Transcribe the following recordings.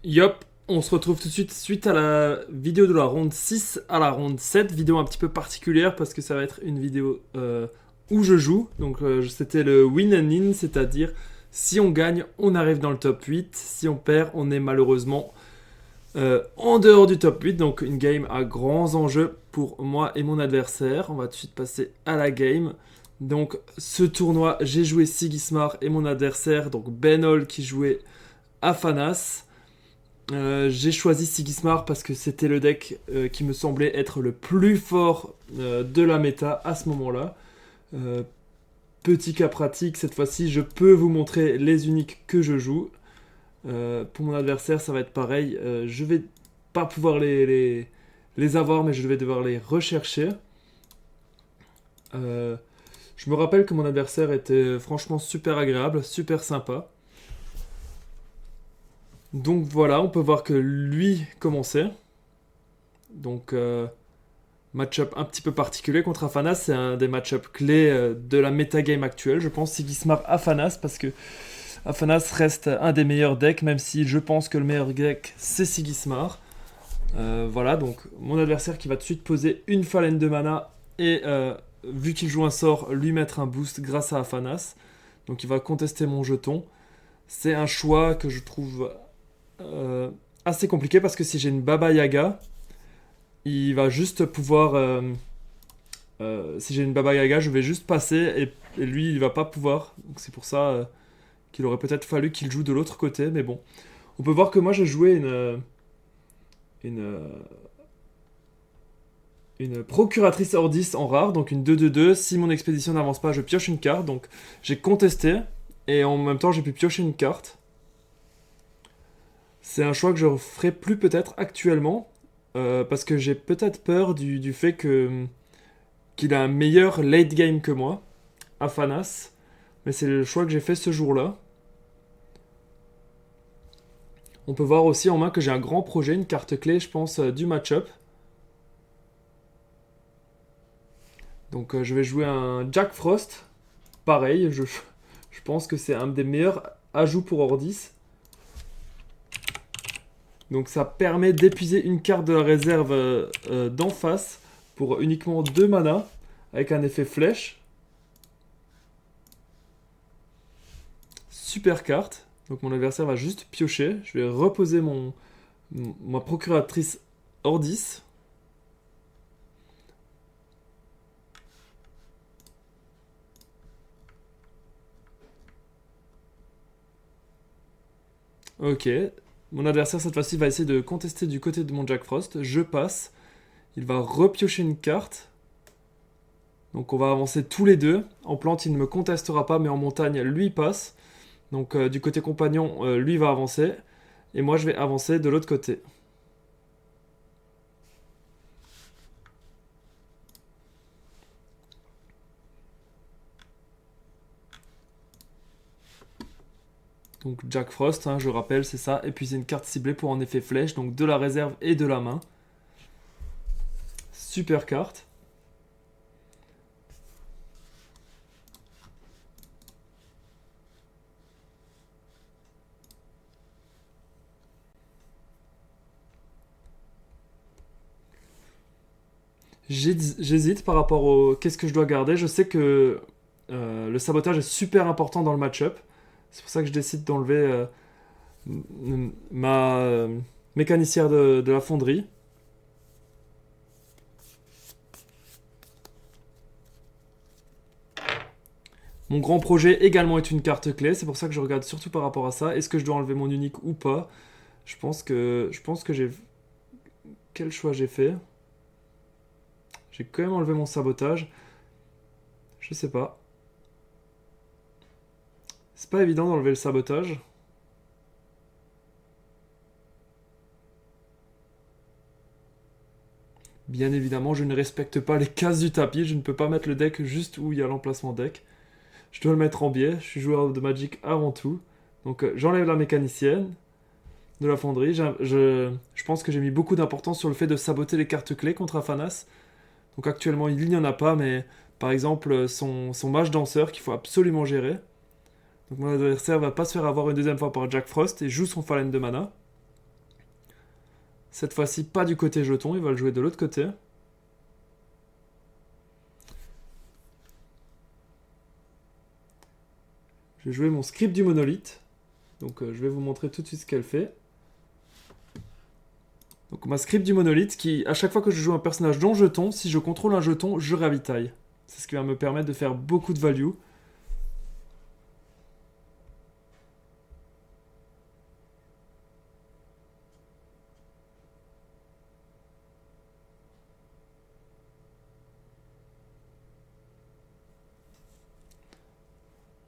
Yop, on se retrouve tout de suite suite à la vidéo de la ronde 6 à la ronde 7. Vidéo un petit peu particulière parce que ça va être une vidéo où je joue. Donc c'était le win and in, c'est-à-dire si on gagne, on arrive dans le top 8. Si on perd, on est malheureusement en dehors du top 8. Donc une game à grands enjeux pour moi et mon adversaire. On va tout de suite passer à la game. Donc ce tournoi, j'ai joué Sigismar et mon adversaire, donc Ben Hall qui jouait Afanas. J'ai choisi Sigismar parce que c'était le deck qui me semblait être le plus fort de la méta à ce moment-là. Euh, Petit cas pratique, cette fois-ci, je peux vous montrer les uniques que je joue. Pour mon adversaire, ça va être pareil. Je vais pas pouvoir les avoir, mais je vais devoir les rechercher. Euh, je me rappelle que mon adversaire était franchement super agréable, super sympa. Donc voilà, on peut voir que lui commençait. Donc match-up un petit peu particulier contre Afanas, c'est un des match-up clés de la metagame actuelle, je pense, Sigismar Afanas, parce que Afanas reste un des meilleurs decks, même si je pense que le meilleur deck c'est Sigismar. Voilà, donc mon adversaire qui va tout de suite poser une phalène de mana et vu qu'il joue un sort, lui mettre un boost grâce à Afanas. Donc il va contester mon jeton. C'est un choix que je trouve assez compliqué parce que si j'ai une Baba Yaga, il va juste pouvoir. Si j'ai une Baba Yaga, je vais juste passer et lui, il va pas pouvoir. Donc c'est pour ça qu'il aurait peut-être fallu qu'il joue de l'autre côté. Mais bon, on peut voir que moi j'ai joué une, euh, une procuratrice Ordis en rare, donc une 2-2-2. Si mon expédition n'avance pas, je pioche une carte. Donc j'ai contesté et en même temps j'ai pu piocher une carte. C'est un choix que je ferai plus peut-être actuellement parce que j'ai peut-être peur du fait que qu'il a un meilleur late game que moi, Afanas. Mais c'est le choix que j'ai fait ce jour-là. On peut voir aussi en main que j'ai un grand projet, une carte clé, je pense, du match-up. Donc je vais jouer un Jack Frost. Pareil, je pense que c'est un des meilleurs ajouts pour Ordis. Donc ça permet d'épuiser une carte de la réserve d'en face pour uniquement 2 mana avec un effet flèche. Super carte. Donc mon adversaire va juste piocher. Je vais reposer ma procuratrice Ordis. Ok. Mon adversaire cette fois-ci va essayer de contester du côté de mon Jack Frost. Je passe. Il va repiocher une carte. Donc on va avancer tous les deux. En plante, il ne me contestera pas, mais en montagne, lui passe. Donc du côté compagnon, lui va avancer. Et moi, je vais avancer de l'autre côté. Donc Jack Frost, hein, je rappelle, c'est ça. Épuiser une carte ciblée pour un effet flèche. Donc de la réserve et de la main. Super carte. J'hésite par rapport au qu'est-ce que je dois garder. Je sais que le sabotage est super important dans le match-up. C'est pour ça que je décide d'enlever ma mécanicière de la fonderie. Mon grand projet également est une carte clé. C'est pour ça que je regarde surtout par rapport à ça. Est-ce que je dois enlever mon unique ou pas? Je pense que j'ai quel choix j'ai fait? J'ai quand même enlevé mon sabotage. Je sais pas. C'est pas évident d'enlever le sabotage. Bien évidemment, je ne respecte pas les cases du tapis. Je ne peux pas mettre le deck juste où il y a l'emplacement deck. Je dois le mettre en biais. Je suis joueur de Magic avant tout. Donc j'enlève la mécanicienne de la fonderie. Je pense que j'ai mis beaucoup d'importance sur le fait de saboter les cartes clés contre Afanas. Donc actuellement, il n'y en a pas, mais par exemple, son mage danseur qu'il faut absolument gérer. Donc mon adversaire va pas se faire avoir une deuxième fois par Jack Frost et joue son Fallen de mana. Cette fois-ci, pas du côté jeton, il va le jouer de l'autre côté. Je vais jouer mon script du monolithe. Donc je vais vous montrer tout de suite ce qu'elle fait. Donc ma script du monolithe qui, à chaque fois que je joue un personnage dont jeton, si je contrôle un jeton, je ravitaille. C'est ce qui va me permettre de faire beaucoup de value.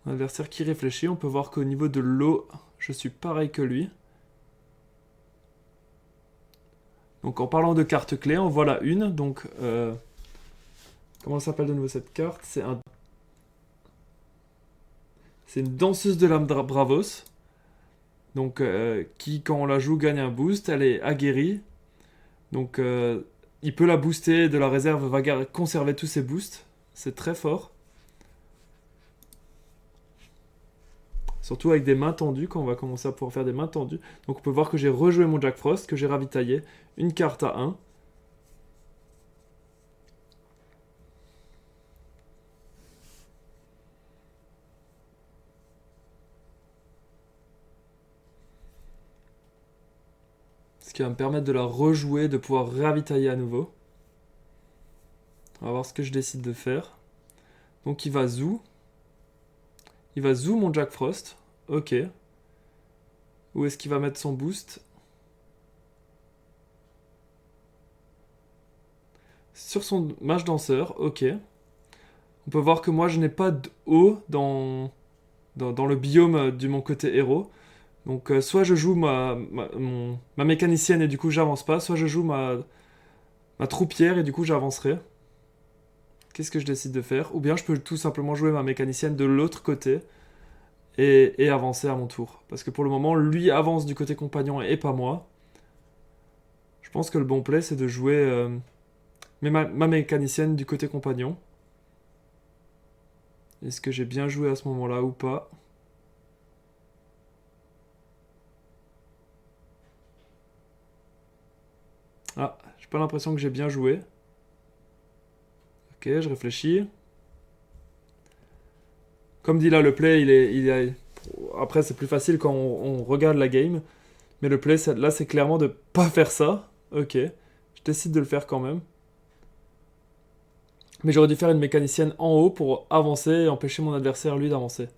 Un adversaire qui réfléchit, on peut voir qu'au niveau de l'eau, je suis pareil que lui. Donc en parlant de cartes clés, en voilà une. Donc comment s'appelle de nouveau cette carte? C'est une danseuse de l'âme Bravos. Donc qui quand on la joue gagne un boost. Elle est aguerrie. Donc il peut la booster de la réserve, va conserver tous ses boosts. C'est très fort. Surtout avec des mains tendues, quand on va commencer à pouvoir faire des mains tendues. Donc on peut voir que j'ai rejoué mon Jack Frost, que j'ai ravitaillé. Une carte à 1. Ce qui va me permettre de la rejouer, de pouvoir ravitailler à nouveau. On va voir ce que je décide de faire. Donc il va zoo. Il va zoo mon Jack Frost. Ok. Où est-ce qu'il va mettre son boost? Sur son mage danseur. Ok. On peut voir que moi je n'ai pas d'eau dans le biome de mon côté héros. Donc soit je joue ma mécanicienne et du coup j'avance pas, soit je joue ma troupière et du coup j'avancerai. Qu'est-ce que je décide de faire? Ou bien je peux tout simplement jouer ma mécanicienne de l'autre côté et avancer à mon tour. Parce que pour le moment, lui avance du côté compagnon et pas moi. Je pense que le bon play c'est de jouer ma mécanicienne du côté compagnon. Est-ce que j'ai bien joué à ce moment-là ou pas? Ah, j'ai pas l'impression que j'ai bien joué. Ok, je réfléchis. Comme dit là, le play, après, c'est plus facile quand on regarde la game. Mais le play, là, c'est clairement de pas faire ça. Ok, je décide de le faire quand même. Mais j'aurais dû faire une mécanicienne en haut pour avancer et empêcher mon adversaire, lui, d'avancer.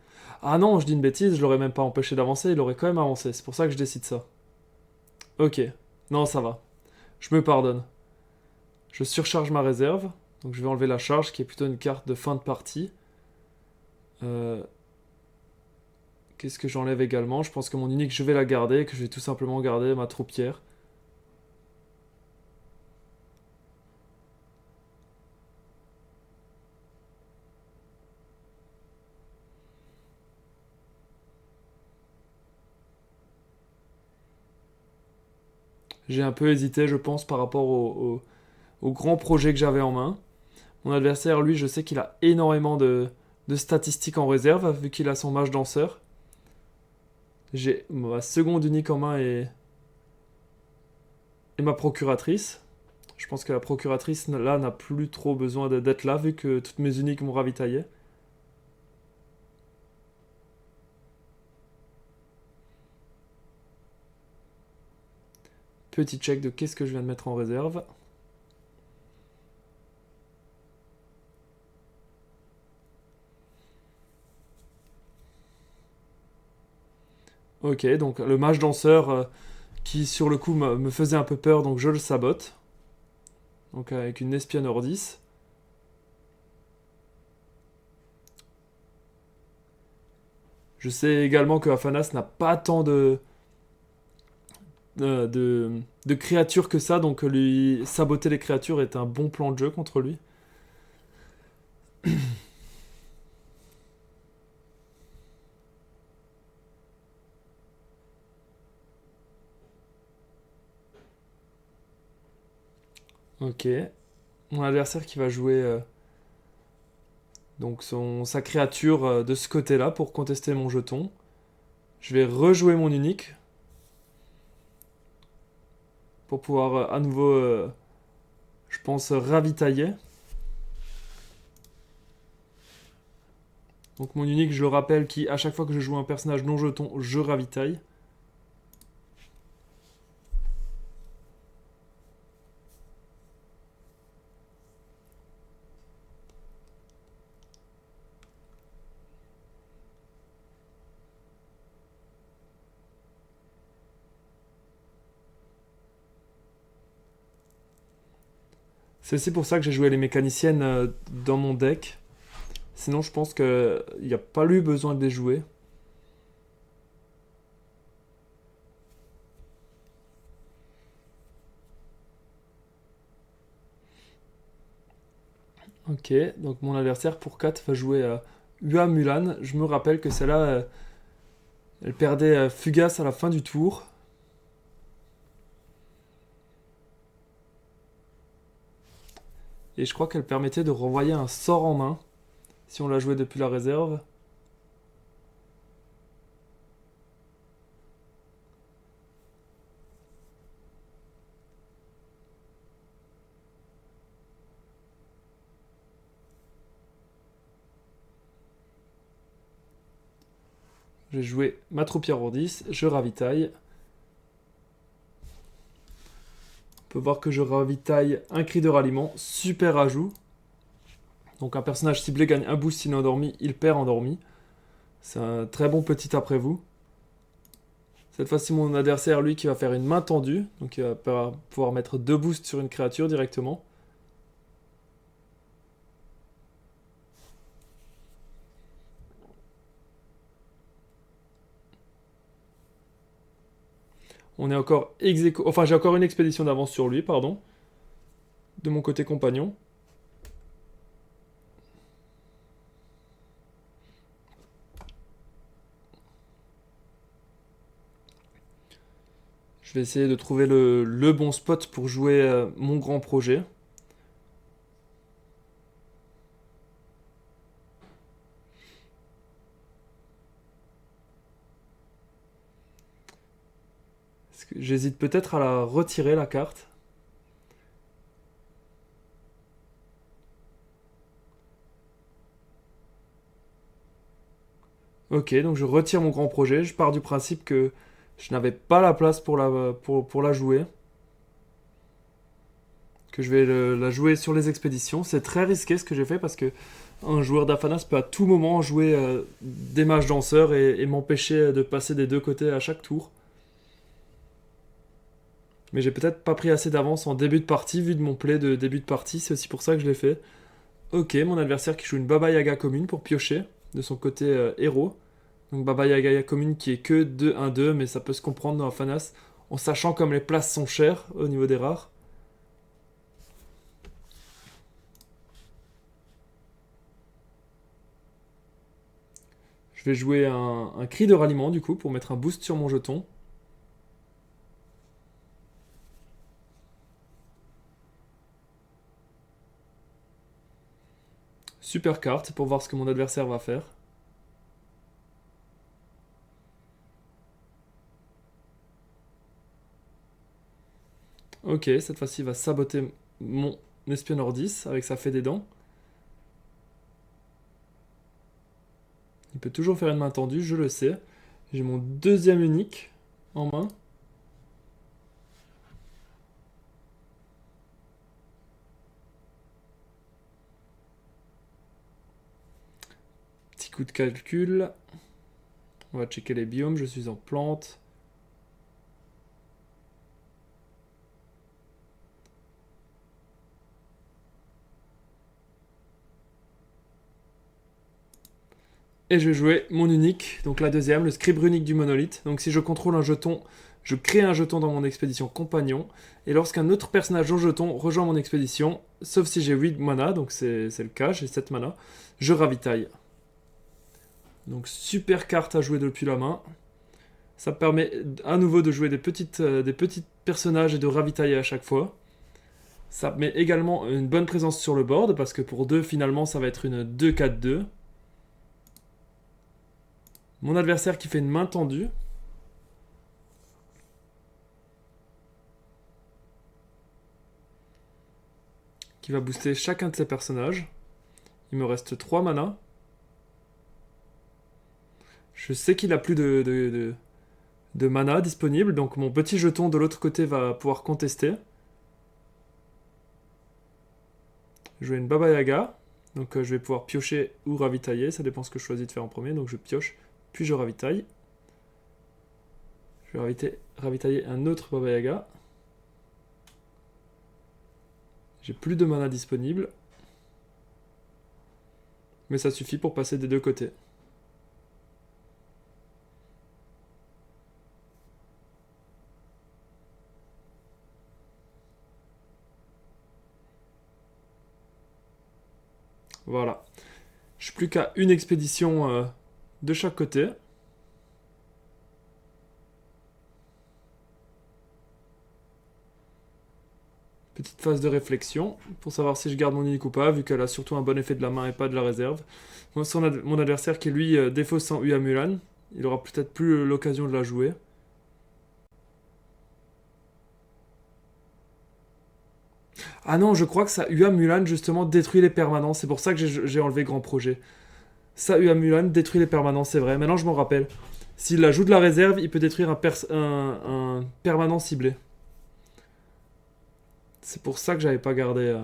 Ah non, je dis une bêtise, je l'aurais même pas empêché d'avancer, il aurait quand même avancé. C'est pour ça que je décide ça. Ok, non, ça va. Je me pardonne. Je surcharge ma réserve. Donc je vais enlever la charge, qui est plutôt une carte de fin de partie. Qu'est-ce que j'enlève également? Je pense que mon unique, je vais la garder, que je vais tout simplement garder ma troupière. J'ai un peu hésité, je pense, par rapport au grand projet que j'avais en main. Mon adversaire, lui, je sais qu'il a énormément de statistiques en réserve, vu qu'il a son mage danseur. J'ai ma seconde unique en main et ma procuratrice. Je pense que la procuratrice, là, n'a plus trop besoin d'être là, vu que toutes mes uniques m'ont ravitaillé. Petit check de qu'est-ce que je viens de mettre en réserve. Ok, donc le mage danseur qui sur le coup me faisait un peu peur, donc je le sabote. Donc avec une espionne Ordis. Je sais également que Afanas n'a pas tant de créatures que ça, donc lui saboter les créatures est un bon plan de jeu contre lui. Ok. Mon adversaire qui va jouer donc sa créature de ce côté-là pour contester mon jeton. Je vais rejouer mon unique pour pouvoir à nouveau, je pense, ravitailler. Donc mon unique, je le rappelle, qui à chaque fois que je joue un personnage non jeton, je ravitaille. C'est aussi pour ça que j'ai joué les mécaniciennes dans mon deck. Sinon, je pense qu'il n'y a pas eu besoin de les jouer. Ok, donc mon adversaire pour 4 va jouer Ua Mulan. Je me rappelle que celle-là, elle perdait Fugace à la fin du tour. Et je crois qu'elle permettait de renvoyer un sort en main, si on la jouait depuis la réserve. J'ai joué ma troupière en 10, je ravitaille. On peut voir que je ravitaille un cri de ralliement, super ajout. Donc un personnage ciblé gagne un boost s'il est endormi, il perd endormi. C'est un très bon petit après vous. Cette fois-ci, mon adversaire, lui, qui va faire une main tendue. Donc il va pouvoir mettre 2 boosts sur une créature directement. On est encore ex aequo. Enfin, j'ai encore une expédition d'avance sur lui, pardon. De mon côté compagnon. Je vais essayer de trouver le bon spot pour jouer mon grand projet. J'hésite peut-être à la retirer, la carte. Ok, donc je retire mon grand projet. Je pars du principe que je n'avais pas la place pour la jouer. Que je vais la jouer sur les expéditions. C'est très risqué ce que j'ai fait parce que un joueur d'Afanas peut à tout moment jouer des mages danseurs et m'empêcher de passer des deux côtés à chaque tour. Mais j'ai peut-être pas pris assez d'avance en début de partie, vu de mon play de début de partie, c'est aussi pour ça que je l'ai fait. Ok, mon adversaire qui joue une Baba Yaga commune pour piocher de son côté héros. Donc Baba Yaga commune qui est que 2-1-2, mais ça peut se comprendre dans Afanas, en sachant comme les places sont chères au niveau des rares. Je vais jouer un cri de ralliement du coup pour mettre un boost sur mon jeton. Super carte pour voir ce que mon adversaire va faire. Ok, cette fois-ci il va saboter mon espionneur 10 avec sa fée des dents. Il peut toujours faire une main tendue, je le sais. J'ai mon deuxième unique en main. Petit coup de calcul. On va checker les biomes, je suis en plante. Et je vais jouer mon unique, donc la deuxième, le scribe runique du monolithe. Donc si je contrôle un jeton, je crée un jeton dans mon expédition compagnon. Et lorsqu'un autre personnage au jeton rejoint mon expédition, sauf si j'ai 8 mana, donc c'est le cas, j'ai 7 mana, je ravitaille. Donc super carte à jouer depuis la main. Ça me permet à nouveau de jouer des petits personnages et de ravitailler à chaque fois. Ça met également une bonne présence sur le board, parce que pour 2, finalement, ça va être une 2-4-2. Mon adversaire qui fait une main tendue. qui va booster chacun de ses personnages. Il me reste 3 mana. Je sais qu'il a plus de mana disponible, donc mon petit jeton de l'autre côté va pouvoir contester. Jouer une Baba Yaga, donc je vais pouvoir piocher ou ravitailler, ça dépend ce que je choisis de faire en premier, donc je pioche, puis je ravitaille. Je vais ravitailler un autre Baba Yaga. J'ai plus de mana disponible, mais ça suffit pour passer des deux côtés. Voilà. Je suis plus qu'à une expédition de chaque côté. Petite phase de réflexion pour savoir si je garde mon unique ou pas, vu qu'elle a surtout un bon effet de la main et pas de la réserve. Mon adversaire qui est lui défaussant Ua Mulan, il aura peut-être plus l'occasion de la jouer. Ah non, je crois que ça Ua Mulan justement détruit les permanents, c'est pour ça que j'ai enlevé Grand Projet. Ça Ua Mulan détruit les permanents, c'est vrai. Maintenant je m'en rappelle. S'il ajoute de la réserve, il peut détruire un permanent ciblé. C'est pour ça que j'avais pas gardé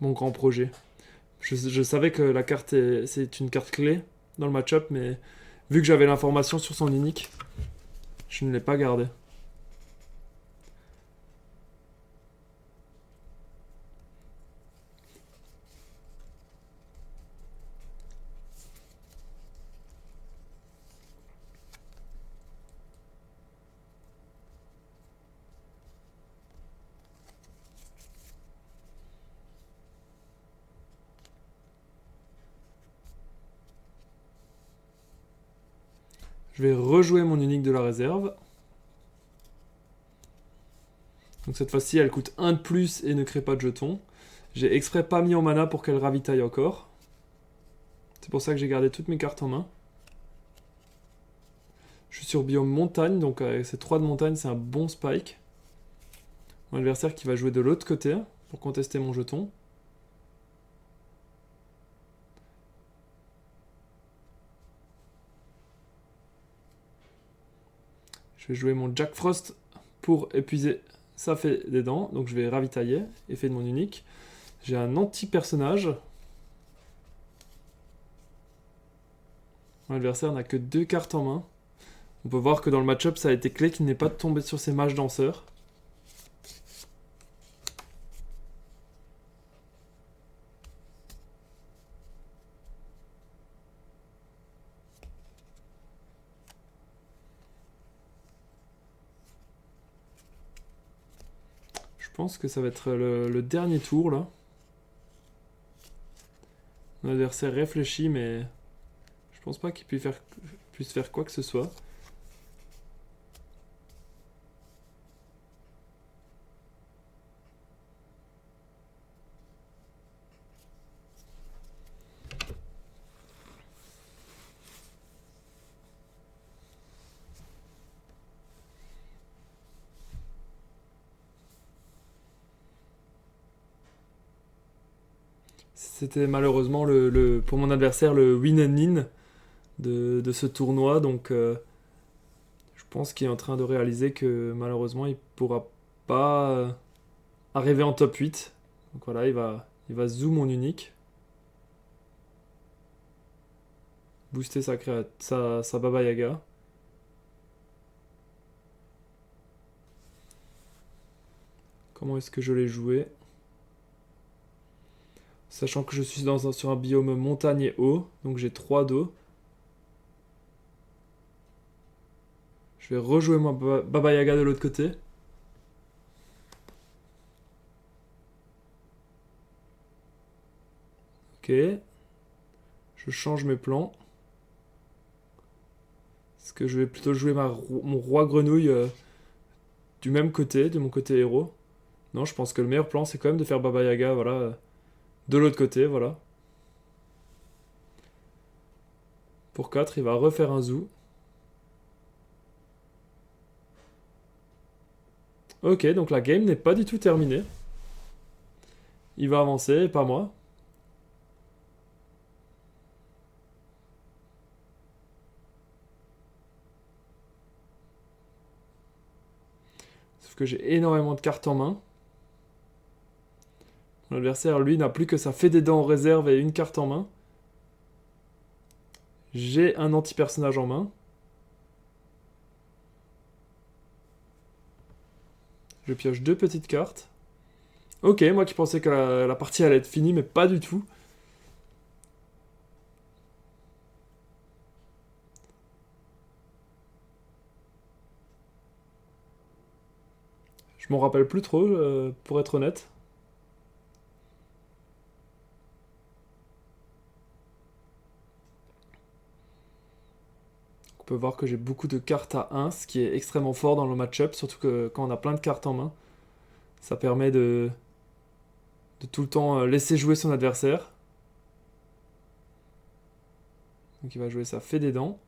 mon Grand Projet. Je savais que la carte c'est une carte clé dans le match-up, mais vu que j'avais l'information sur son unique, je ne l'ai pas gardé. Je vais rejouer mon unique de la réserve. Donc cette fois-ci, elle coûte 1 de plus et ne crée pas de jetons. J'ai exprès pas mis en mana pour qu'elle ravitaille encore. C'est pour ça que j'ai gardé toutes mes cartes en main. Je suis sur biome montagne, donc avec ces 3 de montagne, c'est un bon spike. Mon adversaire qui va jouer de l'autre côté pour contester mon jeton. Je vais jouer mon Jack Frost pour épuiser. Ça fait des dents, donc je vais ravitailler, effet de mon unique. J'ai un anti-personnage. Mon adversaire n'a que 2 cartes en main. On peut voir que dans le match-up, ça a été clé qu'il n'ait pas tombé sur ses mages danseurs. Je pense que ça va être le dernier tour là. Mon adversaire réfléchit, mais je pense pas qu'il puisse faire quoi que ce soit. C'était malheureusement pour mon adversaire le win and in de ce tournoi, donc je pense qu'il est en train de réaliser que malheureusement il pourra pas arriver en top 8. Donc voilà, il va zoom mon unique. Booster sa Baba Yaga. Comment est-ce que je l'ai joué? Sachant que je suis sur un biome montagne et eau, donc j'ai 3 d'eau. Je vais rejouer ma Baba Yaga de l'autre côté. Ok. Je change mes plans. Est-ce que je vais plutôt jouer mon roi grenouille du même côté, de mon côté héros? Non, je pense que le meilleur plan, c'est quand même de faire Baba Yaga, voilà, de l'autre côté, voilà. Pour 4, il va refaire un zoo. Ok, donc la game n'est pas du tout terminée. Il va avancer, pas moi. Sauf que j'ai énormément de cartes en main. Mon adversaire, lui, n'a plus que sa fée des dents en réserve et une carte en main. J'ai un anti-personnage en main. Je pioche 2 petites cartes. Ok, moi qui pensais que la partie allait être finie, mais pas du tout. Je m'en rappelle plus trop, pour être honnête. On peut voir que j'ai beaucoup de cartes à 1, ce qui est extrêmement fort dans le match-up, surtout que quand on a plein de cartes en main. Ça permet de tout le temps laisser jouer son adversaire. Donc il va jouer sa fée des dents.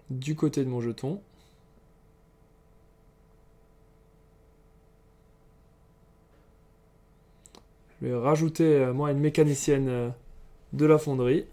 Du côté de mon jeton. Je vais rajouter, moi, une mécanicienne de la fonderie.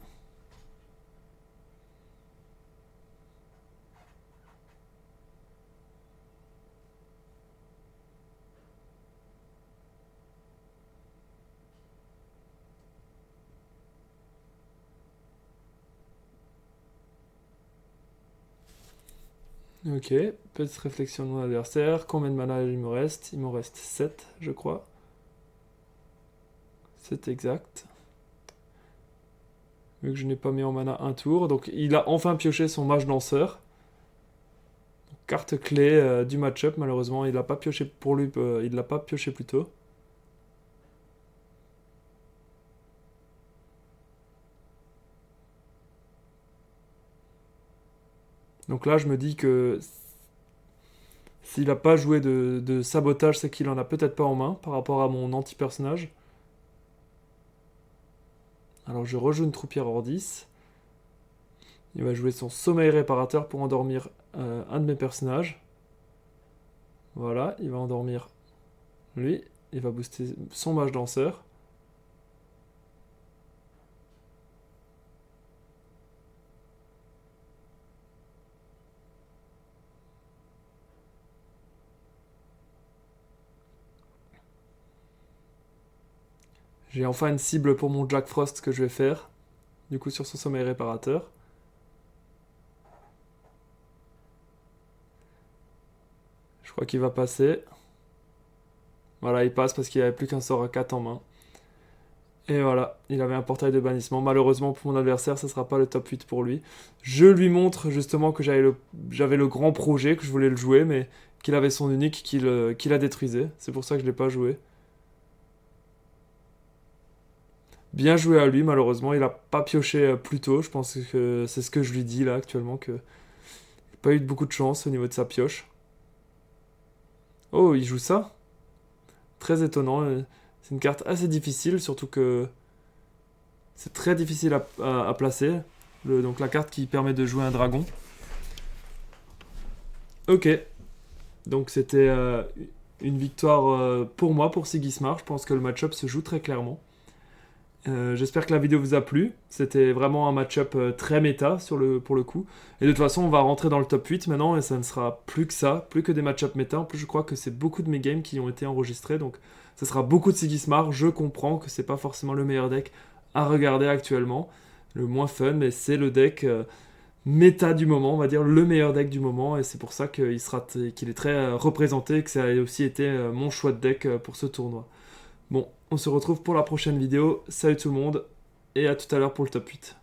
Ok, petite réflexion de mon adversaire. Combien de mana il me reste? Il m'en reste 7, je crois. C'est exact. Vu que je n'ai pas mis en mana un tour. Donc il a enfin pioché son mage danseur. Carte clé du match-up, malheureusement. Il l'a pas pioché pour lui, il l'a pas pioché plus tôt. Donc là, je me dis que s'il n'a pas joué de sabotage, c'est qu'il en a peut-être pas en main par rapport à mon anti-personnage. Alors je rejoue une troupière hors 10. Il va jouer son sommeil réparateur pour endormir un de mes personnages. Voilà, il va endormir lui. Il va booster son mage danseur. J'ai enfin une cible pour mon Jack Frost que je vais faire. Du coup sur son sommeil réparateur. Je crois qu'il va passer. Voilà, il passe parce qu'il n'y avait plus qu'un sort à 4 en main. Et voilà, il avait un portail de bannissement. Malheureusement pour mon adversaire, ce ne sera pas le top 8 pour lui. Je lui montre justement que j'avais le grand projet, que je voulais le jouer, mais qu'il avait son unique, qu'il a détruisé. C'est pour ça que je ne l'ai pas joué. Bien joué à lui, malheureusement, il n'a pas pioché plus tôt. Je pense que c'est ce que je lui dis là actuellement, qu'il n'a pas eu beaucoup de chance au niveau de sa pioche. Oh, il joue ça? Très étonnant. C'est une carte assez difficile, surtout que c'est très difficile à placer. Donc la carte qui permet de jouer un dragon. Ok. Donc c'était une victoire pour moi, pour Sigismar. Je pense que le match-up se joue très clairement. J'espère que la vidéo vous a plu. C'était vraiment un match-up très méta pour le coup. Et de toute façon, on va rentrer dans le top 8 maintenant et ça ne sera plus que ça, plus que des match-up méta. En plus, je crois que c'est beaucoup de mes games qui ont été enregistrés. Donc, ça sera beaucoup de Sigismar. Je comprends que c'est pas forcément le meilleur deck à regarder actuellement. Le moins fun, mais c'est le deck méta du moment, on va dire le meilleur deck du moment. Et c'est pour ça qu'il est très représenté et que ça a aussi été mon choix de deck pour ce tournoi. Bon, on se retrouve pour la prochaine vidéo. Salut tout le monde et à tout à l'heure pour le top 8.